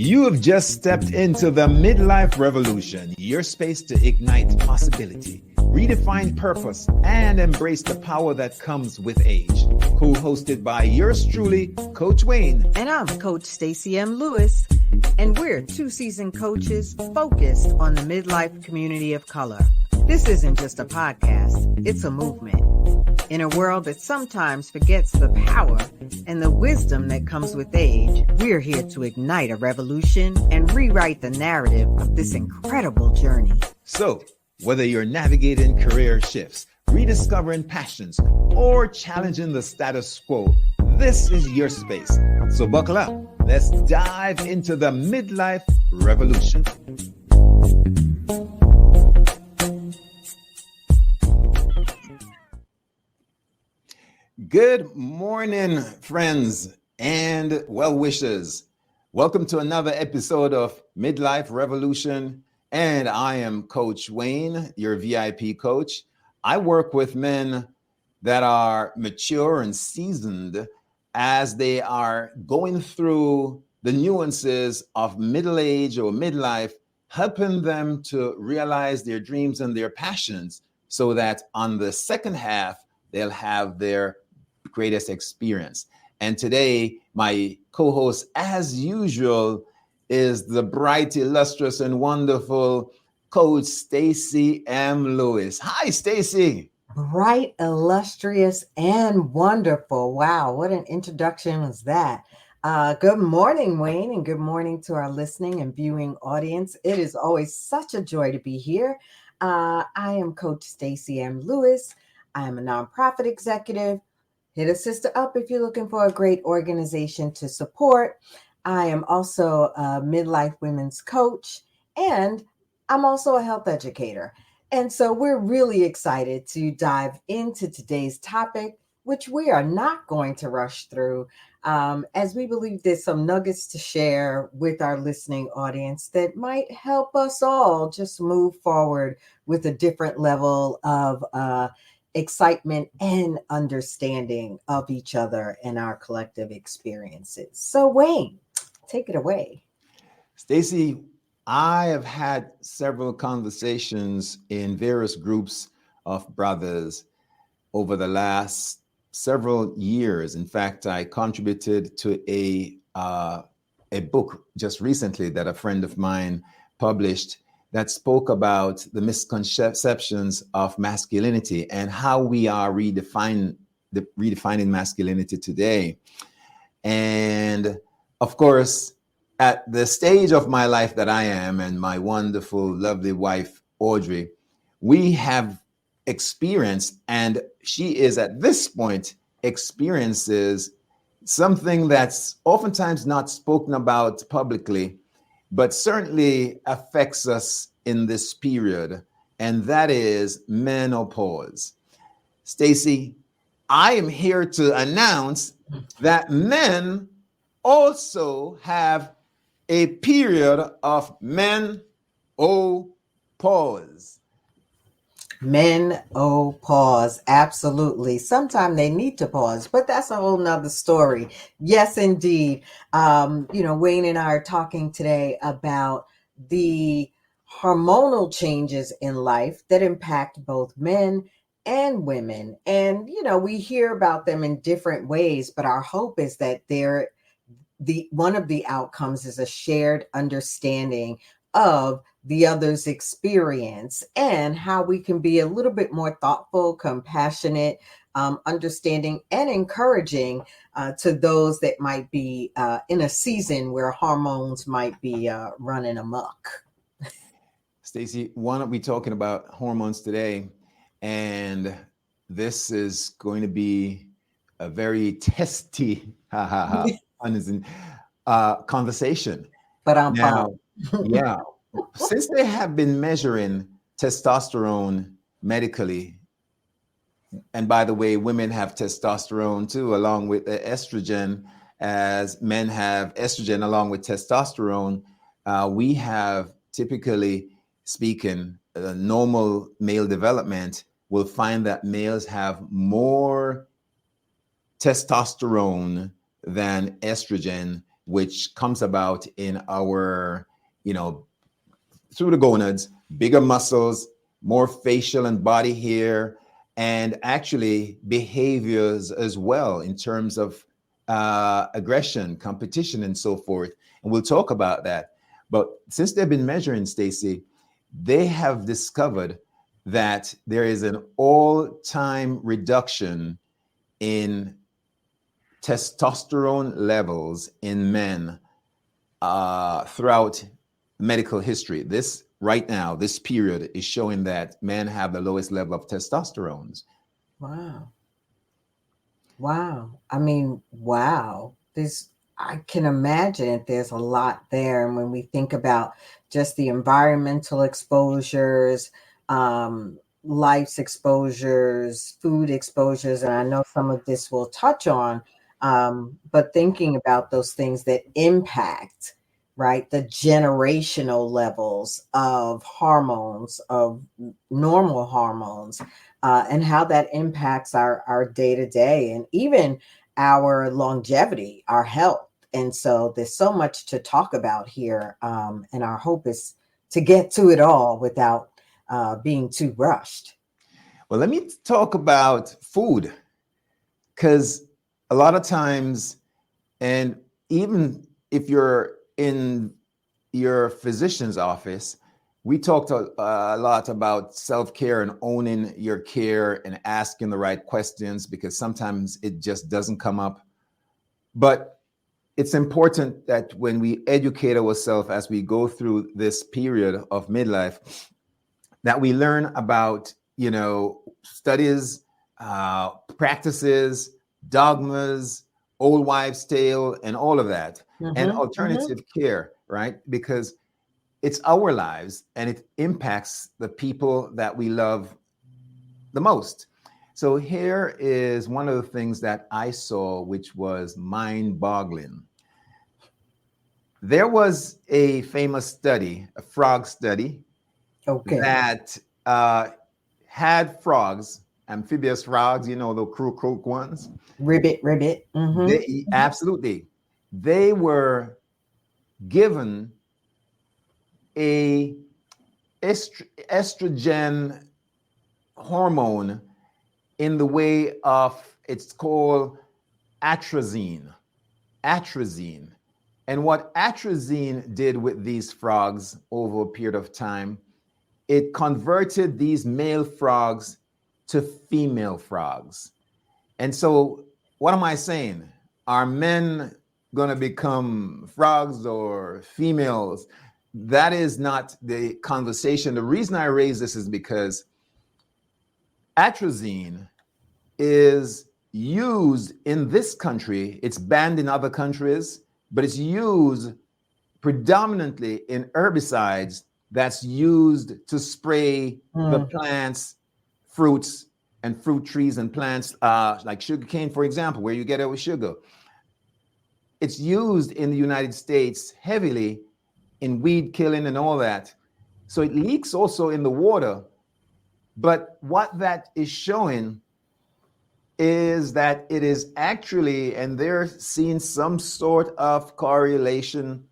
You have just stepped into the Midlife Revolution, your space to ignite possibility, redefine purpose, and embrace the power that comes with age. Co-hosted by yours truly, Coach Wayne. And I'm Coach Stacy M. Lewis, and we're two seasoned coaches focused on the midlife community of color. This isn't just a podcast, it's a movement. In a world that sometimes forgets the power and the wisdom that comes with age, we're here to ignite a revolution and rewrite the narrative of this incredible journey. So, whether you're navigating career shifts, rediscovering passions, or challenging the status quo, this is your space. So buckle up. Let's dive into the midlife revolution. Good morning, friends and well-wishers. Welcome to another episode of Midlife Revolution. And I am Coach Wayne, your VIP coach. I work with men that are mature and seasoned as they are going through the nuances of middle age or midlife, helping them to realize their dreams and their passions so that on the second half, they'll have their greatest experience. And today, my co-host, as usual, is the bright, illustrious, and wonderful Coach Stacy M. Lewis. Hi, Stacy. Bright, illustrious, and wonderful. Wow, what an introduction was that. Good morning, Wayne, and good morning to our listening and viewing audience. It is always such a joy to be here. I am Coach Stacy M. Lewis. I am a nonprofit executive. Hit a sister up if you're looking for a great organization to support. I am also a midlife women's coach, and I'm also a health educator. And so we're really excited to dive into today's topic, which we are not going to rush through, as we believe there's some nuggets to share with our listening audience that might help us all just move forward with a different level of excitement and understanding of each other and our collective experiences. So Wayne, take it away. Stacy, I have had several conversations in various groups of brothers over the last several years. In fact, I contributed to a book just recently that a friend of mine published that spoke about the misconceptions of masculinity and how we are redefining masculinity today. And of course, at the stage of my life that I am and my wonderful, lovely wife, Audrey, we have experienced, and she is at this point experiences something that's oftentimes not spoken about publicly, but certainly affects us in this period, and that is menopause. Stacy, I am here to announce that men also have a period of menopause. Menopause, absolutely. Sometimes they need to pause, but that's a whole nother story. Yes, indeed. Wayne and I are talking today about the hormonal changes in life that impact both men and women. And, we hear about them in different ways, but our hope is that one of the outcomes is a shared understanding of the other's experience and how we can be a little bit more thoughtful, compassionate, understanding, and encouraging to those that might be in a season where hormones might be running amok. Stacy, why don't we talking about hormones today? And this is going to be a very testy conversation. But I'm now, yeah. Since they have been measuring testosterone medically, and by the way, women have testosterone too, along with estrogen, as men have estrogen along with testosterone, we have, typically speaking, normal male development will find that males have more testosterone than estrogen which comes about in our, through the gonads, bigger muscles, more facial and body hair, and actually behaviors as well in terms of aggression, competition, and so forth. And we'll talk about that. But since they've been measuring, Stacy, they have discovered that there is an all-time reduction in testosterone levels in men throughout medical history. This right now, this period is showing that men have the lowest level of testosterone. Wow. Wow. I mean, wow. I can imagine there's a lot there. And when we think about just the environmental exposures, life's exposures, food exposures, and I know some of this we'll touch on, but thinking about those things that impact, right, the generational levels of hormones, of normal hormones, and how that impacts our day to day and even our longevity, our health. And so there's so much to talk about here. And our hope is to get to it all without being too rushed. Well, let me talk about food, because a lot of times, and even if you're in your physician's office, we talked a lot about self-care and owning your care and asking the right questions, because sometimes it just doesn't come up. But it's important that when we educate ourselves as we go through this period of midlife, that we learn about, studies, practices, dogmas, old wives' tale, and all of that, and alternative care, right? Because it's our lives and it impacts the people that we love the most. So here is one of the things that I saw, which was mind-boggling. There was a famous study, a frog study, that had frogs, amphibious frogs, the croak ones. Ribbit. Absolutely. They were given a estrogen hormone in the way of, it's called atrazine. And what atrazine did with these frogs over a period of time, it converted these male frogs to female frogs. And so what am I saying? Are men going to become frogs or females? That is not the conversation. The reason I raise this is because atrazine is used in this country. It's banned in other countries, but it's used predominantly in herbicides that's used to spray the plants, fruits, and fruit trees and plants, like sugarcane, for example, where you get our sugar. It's used in the United States heavily in weed killing and all that. So it leaks also in the water. But what that is showing is that it is actually, and they're seeing some sort of correlation,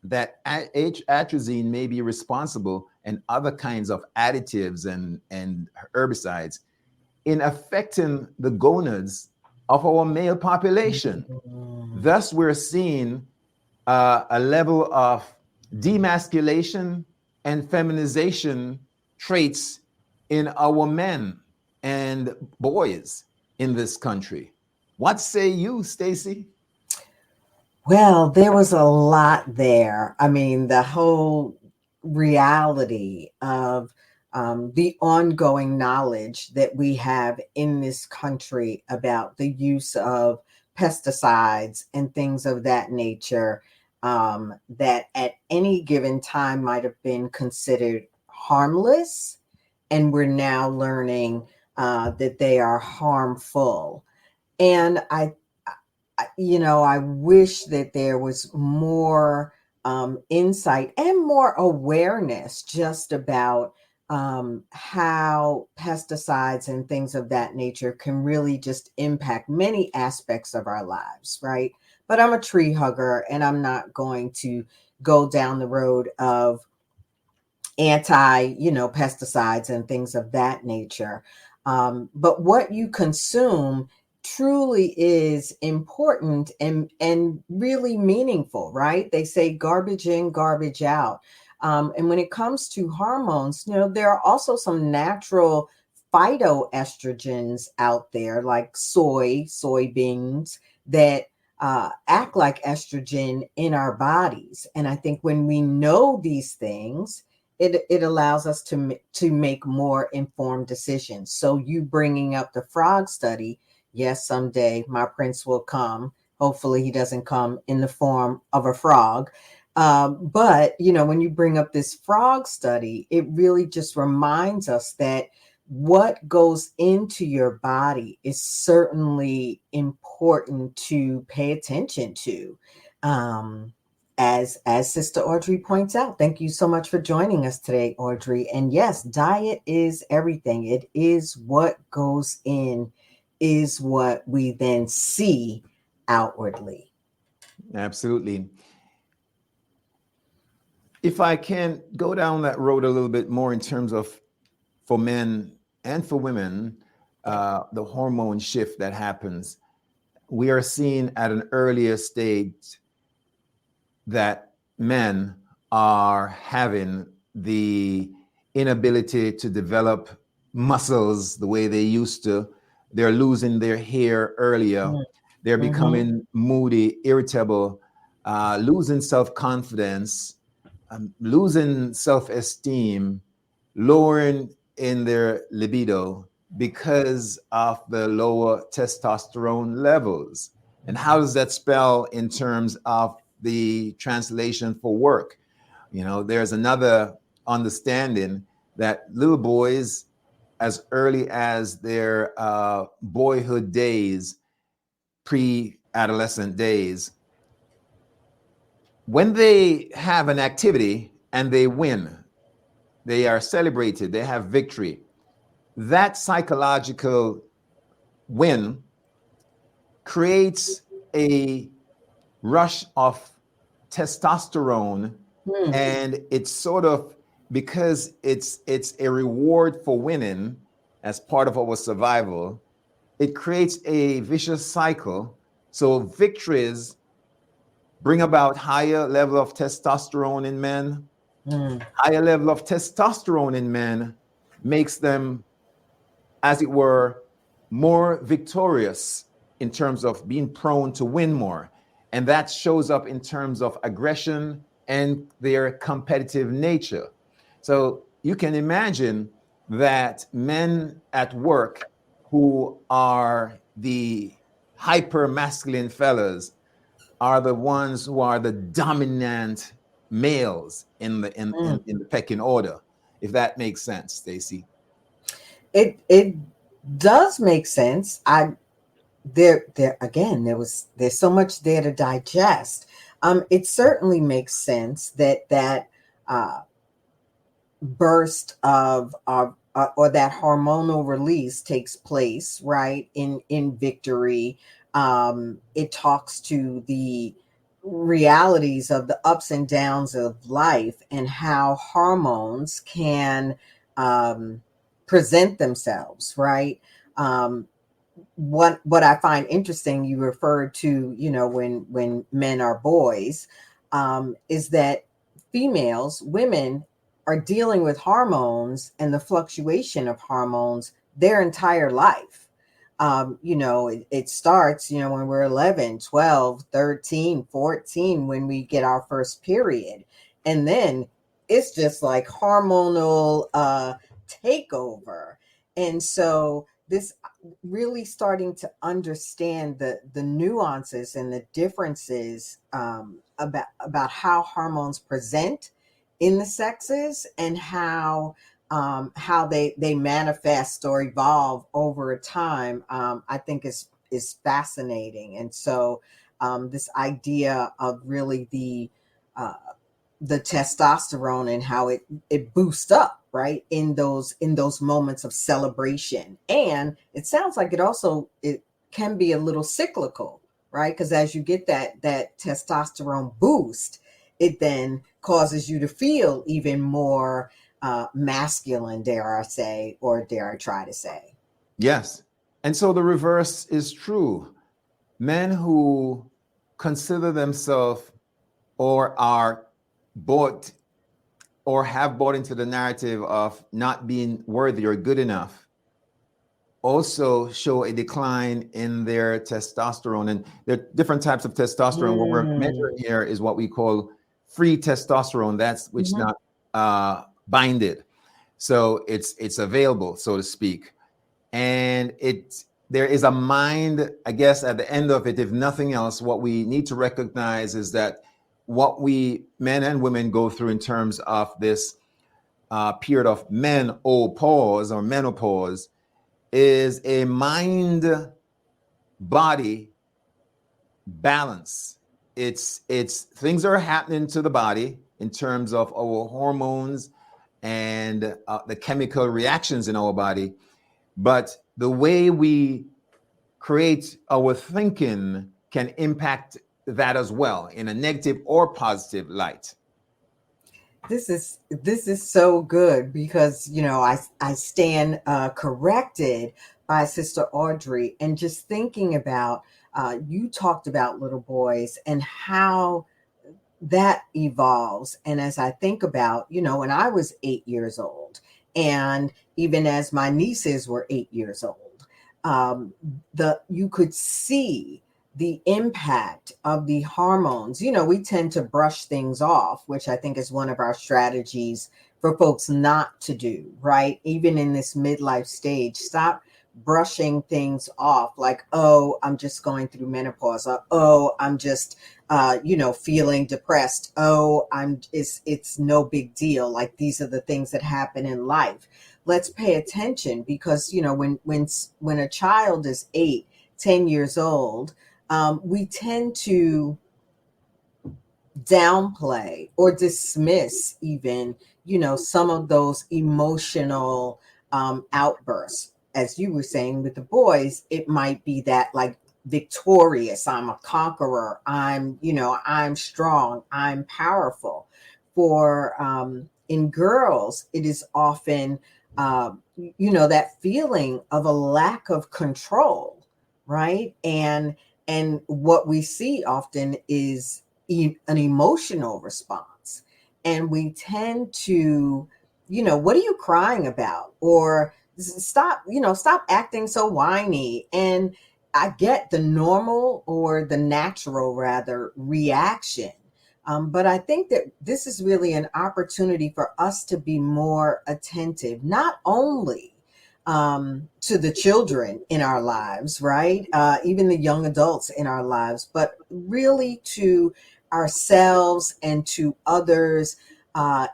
that atrazine may be responsible, and other kinds of additives and herbicides, in affecting the gonads of our male population. Thus, we're seeing a level of demasculation and feminization traits in our men and boys in this country. What say you, Stacy? Well, there was a lot there. I mean, the whole reality of the ongoing knowledge that we have in this country about the use of pesticides and things of that nature, that at any given time might have been considered harmless. And we're now learning that they are harmful. And I wish that there was more insight and more awareness just about how pesticides and things of that nature can really just impact many aspects of our lives, right? But I'm a tree hugger, and I'm not going to go down the road of pesticides and things of that nature. But what you consume truly is important and really meaningful, right? They say garbage in, garbage out. And when it comes to hormones, there are also some natural phytoestrogens out there, like soybeans, that act like estrogen in our bodies. And I think when we know these things, it allows us to make more informed decisions. So you bringing up the frog study, yes, someday my prince will come. Hopefully, he doesn't come in the form of a frog. But when you bring up this frog study, it really just reminds us that what goes into your body is certainly important to pay attention to. Um, as Sister Audrey points out. Thank you so much for joining us today, Audrey. And yes, diet is everything. It is what goes in, is what we then see outwardly. Absolutely. If I can go down that road a little bit more in terms of for men and for women, the hormone shift that happens, we are seeing at an earlier stage that men are having the inability to develop muscles the way they used to. They're losing their hair earlier. They're Mm-hmm. becoming moody, irritable, losing self confidence, losing self esteem, lowering in their libido because of the lower testosterone levels. And how does that spell in terms of the translation for work? There's another understanding that little boys, as early as their boyhood days, pre adolescent days, when they have an activity and they win, they are celebrated, they have victory. That psychological win creates a rush of testosterone, Mm. and it's sort of, because it's a reward for winning as part of our survival, it creates a vicious cycle. So victories bring about higher level of testosterone in men. Mm. Higher level of testosterone in men makes them, as it were, more victorious in terms of being prone to win more. And that shows up in terms of aggression and their competitive nature. So you can imagine that men at work who are the hyper masculine fellas are the ones who are the dominant males in the Mm. in the pecking order, if that makes sense, Stacy. It does make sense. There again, there's so much there to digest. It certainly makes sense that uh burst of or that hormonal release takes place, right, in victory. It talks to the realities of the ups and downs of life and how hormones can um present themselves, right. What I find interesting, you referred to, when men are boys, is that women are dealing with hormones and the fluctuation of hormones their entire life. It starts, when we're 11, 12, 13, 14, when we get our first period. And then it's just like hormonal takeover. And so this really starting to understand the nuances and the differences about how hormones present in the sexes and how they manifest or evolve over time, I think is fascinating. And so this idea of really uh, the testosterone and how it boosts up, right, in those moments of celebration. And it sounds like it can be a little cyclical, right? Because as you get that testosterone boost, it then causes you to feel even more masculine, dare I say, or dare I try to say. Yes. And so the reverse is true. Men who consider themselves or are bought or have bought into the narrative of not being worthy or good enough also show a decline in their testosterone. And there are different types of testosterone. What we're Mm. measuring here is what we call free testosterone. That's which Mhm. not binded. So it's available, so to speak. And there is a mind, I guess, at the end of it, if nothing else, what we need to recognize is that what we men and women go through in terms of this period of menopause or menopause is a mind body balance. It's things are happening to the body in terms of our hormones and the chemical reactions in our body, but the way we create our thinking can impact that as well in a negative or positive light. This is so good because I stand corrected by Sister Audrey, and just thinking about you talked about little boys and how that evolves. And as I think about, when I was 8 years old, and even as my nieces were 8 years old, the you could see the impact of the hormones. We tend to brush things off, which I think is one of our strategies for folks not to do, right? Even in this midlife stage, stop brushing things off like, oh, I'm just going through menopause, or oh, I'm just feeling depressed. Oh, it's no big deal. Like, these are the things that happen in life. Let's pay attention, because when a child is 8, 10 years old, we tend to downplay or dismiss even some of those emotional outbursts. As you were saying with the boys, it might be that, like, victorious, I'm a conqueror, I'm strong, I'm powerful. For in girls, it is often that feeling of a lack of control, right? And what we see often is an emotional response. And we tend to, what are you crying about? Or stop acting so whiny. And I get the normal, or the natural rather, reaction. But I think that this is really an opportunity for us to be more attentive, not only to the children in our lives, right? Even the young adults in our lives, but really to ourselves and to others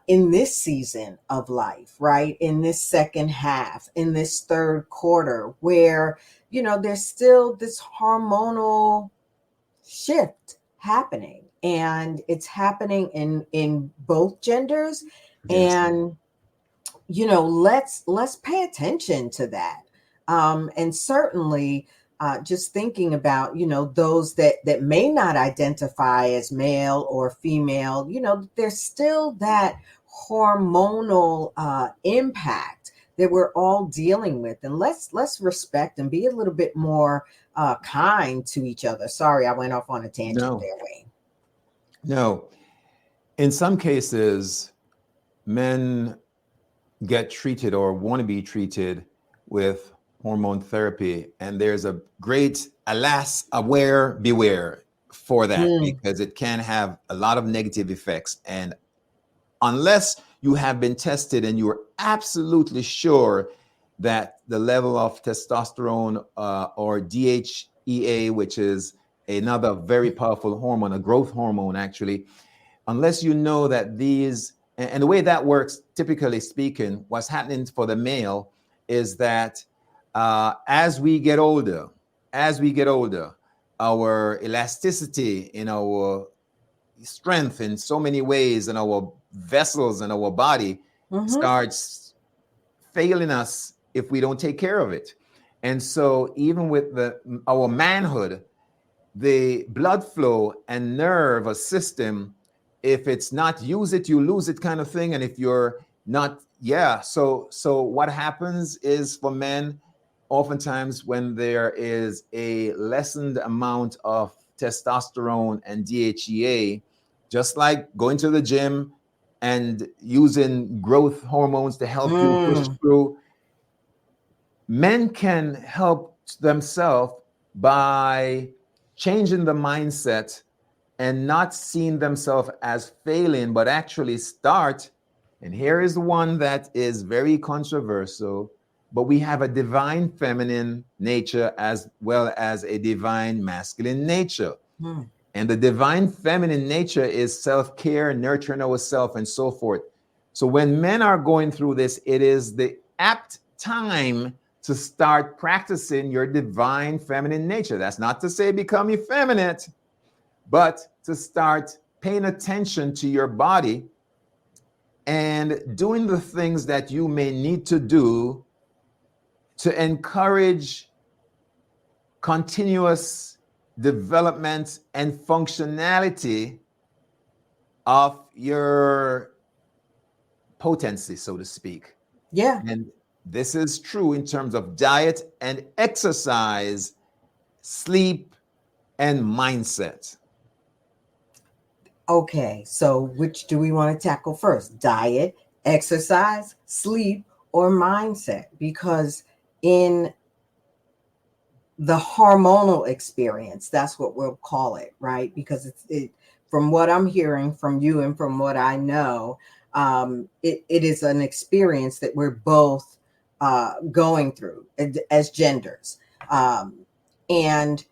in this season of life, right? In this second half, in this third quarter, where, there's still this hormonal shift happening, and it's happening in both genders. Yes. And let's pay attention to that. And certainly just thinking about those that may not identify as male or female, there's still that hormonal impact that we're all dealing with. And let's respect and be a little bit more kind to each other. Sorry, I went off on a tangent No, there, Wayne. no. In some cases, men get treated or want to be treated with hormone therapy. And there's a great, alas, aware, beware for that, Mm, because it can have a lot of negative effects. And unless you have been tested and you're absolutely sure that the level of testosterone or DHEA, which is another very powerful hormone, a growth hormone actually, unless you know that these, and the way that works, typically speaking, what's happening for the male is that as we get older, our elasticity in our strength in so many ways, and our vessels and our body Mm-hmm. starts failing us if we don't take care of it. And so even with our manhood, the blood flow and nerve a system, if it's not use it you lose it kind of thing. And if you're not, yeah, so what happens is for men, oftentimes when there is a lessened amount of testosterone and DHEA, just like going to the gym and using growth hormones to help you push Mm. through, men can help themselves by changing the mindset and not seeing themselves as failing, but actually start. And here is one that is very controversial, but we have a divine feminine nature as well as a divine masculine nature. Mm. And the divine feminine nature is self care, nurturing ourselves, and so forth. So when men are going through this, it is the apt time to start practicing your divine feminine nature. That's not to say become effeminate, but to start paying attention to your body and doing the things that you may need to do to encourage continuous development and functionality of your potency, so to speak. Yeah. And this is true in terms of diet and exercise, sleep, and mindset. Okay. So which do we want to tackle first? Diet, exercise, sleep, or mindset? Because in the hormonal experience, that's what we'll call it, right? Because it from what I'm hearing from you and from what I know, it is an experience that we're both going through as genders. And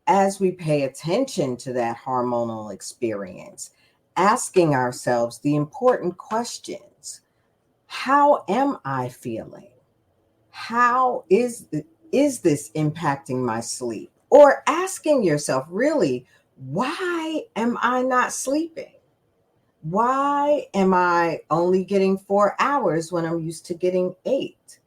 as we pay attention to that hormonal experience, asking ourselves the important questions: how am I feeling? How is this impacting my sleep? Or asking yourself, really, why am I not sleeping? Why am I only getting 4 hours when I'm used to getting 8?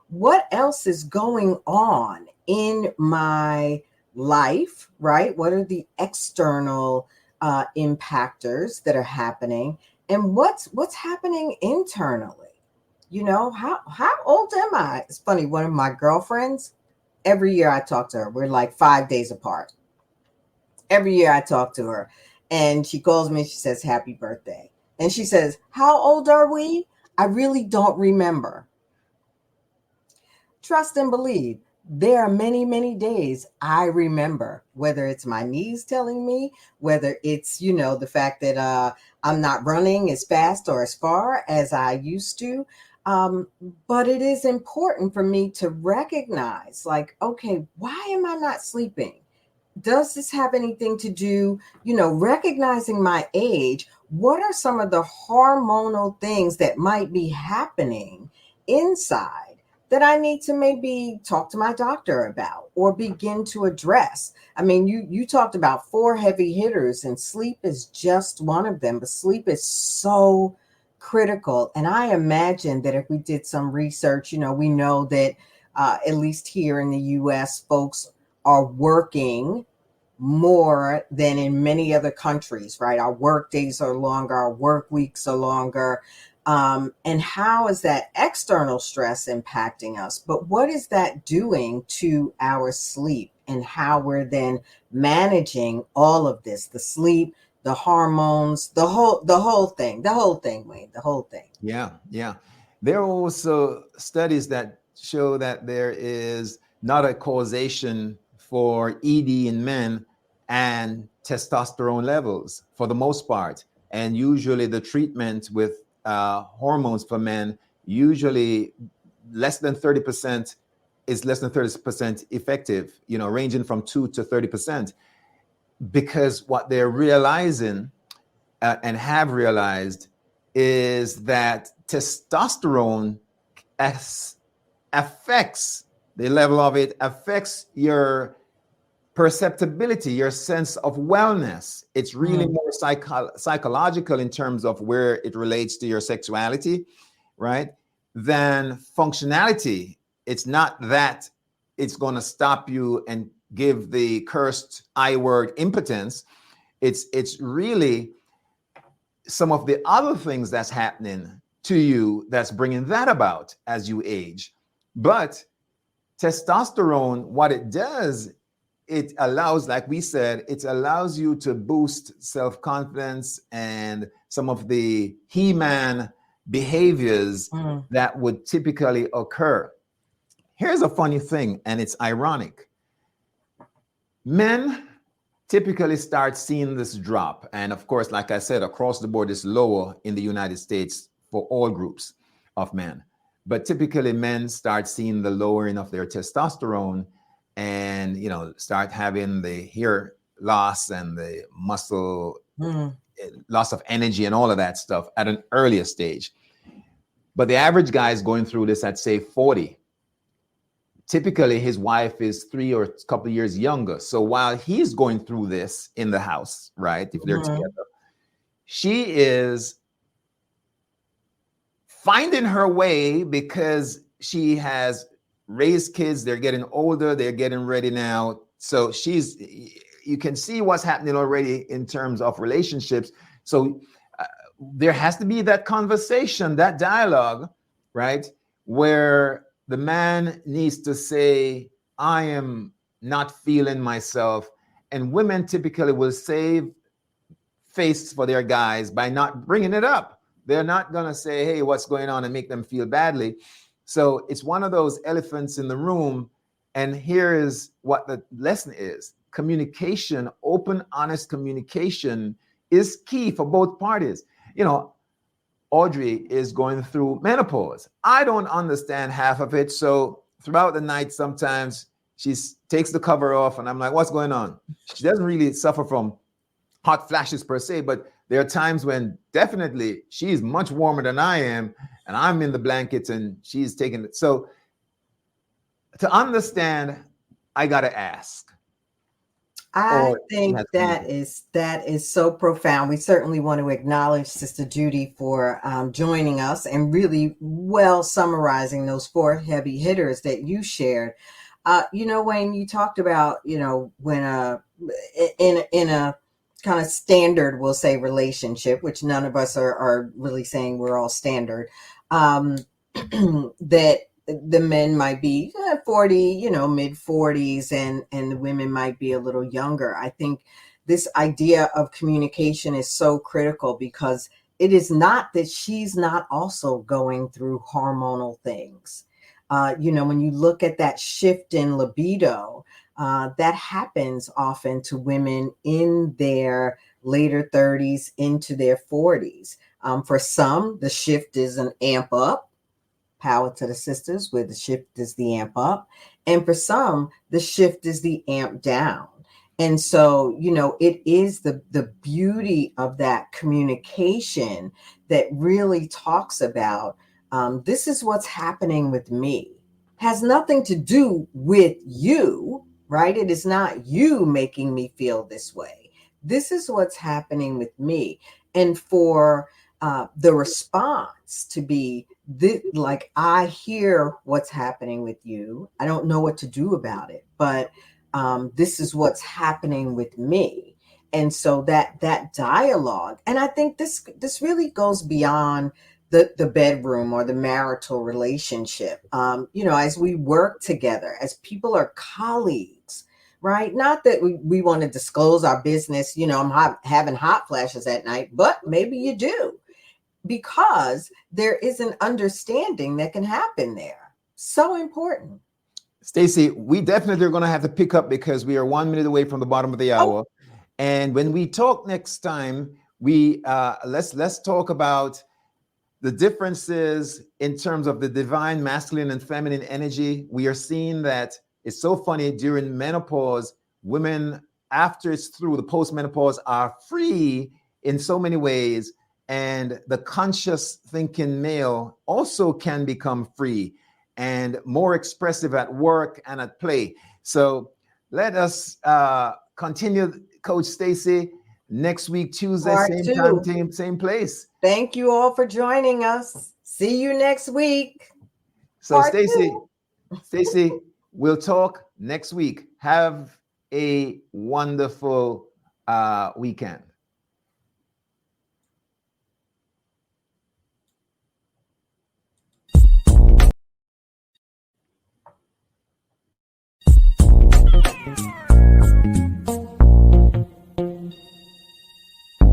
What else is going on in my life, right? What are the external impactors that are happening? And what's happening internally? How old am I? It's funny. One of my girlfriends, every year I talk to her. We're like 5 days apart. Every year I talk to her, and she calls me. She says, "Happy birthday," and she says, "How old are we?" I really don't remember. Trust and believe. There are many, many days I remember, whether it's my knees telling me, whether it's, the fact that I'm not running as fast or as far as I used to. Um, but it is important for me to recognize, like, okay, why am I not sleeping? Does this have anything to do, recognizing my age? What are some of the hormonal things that might be happening inside that I need to maybe talk to my doctor about or begin to address? I mean, you talked about 4 heavy hitters, and sleep is just one of them, but sleep is so critical. And I imagine that if we did some research, we know that at least here in the US, folks are working more than in many other countries, right? Our work days are longer, our work weeks are longer. And how is that external stress impacting us? But what is that doing to our sleep and how we're then managing all of this, the sleep, the hormones, the whole thing, Wayne, the whole thing. Yeah, yeah. There are also studies that show that there is not a causation for ED in men and testosterone levels for the most part. And usually the treatment with hormones for men, usually less than 30% is less than 30% effective, ranging from 2 to 30%. Because what they're realizing and have realized is that testosterone affects the level of it, affects your perceptibility, your sense of wellness. It's really more psychological in terms of where it relates to your sexuality, right? Than functionality. It's not that it's going to stop you and give the cursed I word impotence. It's really some of the other things that's happening to you that's bringing that about as you age. But testosterone, what it does, it allows, like we said, it allows you to boost self-confidence and some of the he-man behaviors that would typically occur. Here's a funny thing, and it's ironic. Men typically start seeing this drop. And of course, like I said, across the board, it's lower in the United States for all groups of men. But typically men start seeing the lowering of their testosterone and, you know, start having the hair loss and the muscle loss of energy and all of that stuff at an earlier stage. But the average guy is going through this at, say, 40. Typically, his wife is 3 or a couple of years younger. So while he's going through this in the house, right, if they're together, she is finding her way because she has raised kids. They're getting older. They're getting ready now. So you can see what's happening already in terms of relationships. So there has to be that conversation, that dialogue, right, where the man needs to say, I am not feeling myself. And women typically will save face for their guys by not bringing it up. They're not going to say, hey, what's going on, and make them feel badly. So it's one of those elephants in the room. And here is what the lesson is. Communication, open, honest communication is key for both parties. You know, Audrey is going through menopause. I don't understand half of it. So throughout the night, sometimes she takes the cover off and I'm like, what's going on? She doesn't really suffer from hot flashes per se, but there are times when definitely she's much warmer than I am and I'm in the blankets and she's taking it. So to understand, I got to ask. I think that is so profound. We certainly want to acknowledge Sister Judy for joining us and really well summarizing those 4 heavy hitters that you shared. You know, Wayne, you talked about, you know, when in a kind of standard, we'll say, relationship, which none of us are really saying we're all standard, that the men might be 40, you know, mid 40s, and the women might be a little younger. I think this idea of communication is so critical because it is not that she's not also going through hormonal things. You know, when you look at that shift in libido, that happens often to women in their later 30s into their 40s. For some, the shift is an amp up. Power to the sisters, where the shift is the amp up. And for some, the shift is the amp down. And so, you know, it is the beauty of that communication that really talks about this is what's happening with me. Has nothing to do with you, right? It is not you making me feel this way. This is what's happening with me. And for the response to be like, I hear what's happening with you. I don't know what to do about it, but this is what's happening with me. And so that dialogue, and I think this really goes beyond the bedroom or the marital relationship. You know, as we work together, as people are colleagues, right? Not that we want to disclose our business. You know, I'm having hot flashes at night, but maybe you do, because there is an understanding that can happen there. So important. Stacy, we definitely are going to have to pick up because we are 1 minute away from the bottom of the hour. And when we talk next time, we let's talk about the differences in terms of the divine masculine and feminine energy. We are seeing that it's so funny during menopause, women, after it's through the post-menopause, are free in so many ways. And the conscious thinking male also can become free and more expressive at work and at play. So let us continue, Coach Stacy, next week, Tuesday, Part same two. time, same place. Thank you all for joining us. See you next week. So, Part two. Stacy, we'll talk next week. Have a wonderful weekend.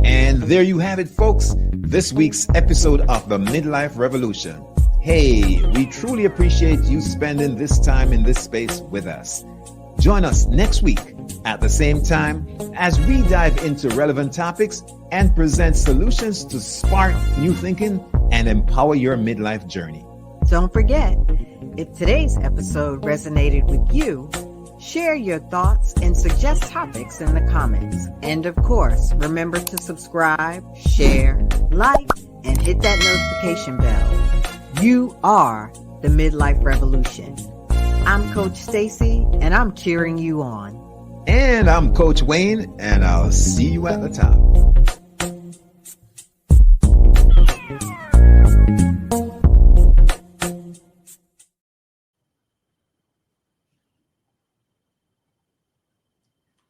And there you have it, folks. This week's episode of the Midlife Revolution. Hey, we truly appreciate you spending this time in this space with us. Join us next week at the same time as we dive into relevant topics and present solutions to spark new thinking and empower your midlife journey. Don't forget, if today's episode resonated with you, share your thoughts and suggest topics in the comments. And of course, remember to subscribe, share, like, and hit that notification bell. You are the Midlife Revolution. I'm Coach Stacy, and I'm cheering you on. And I'm Coach Wayne, and I'll see you at the top.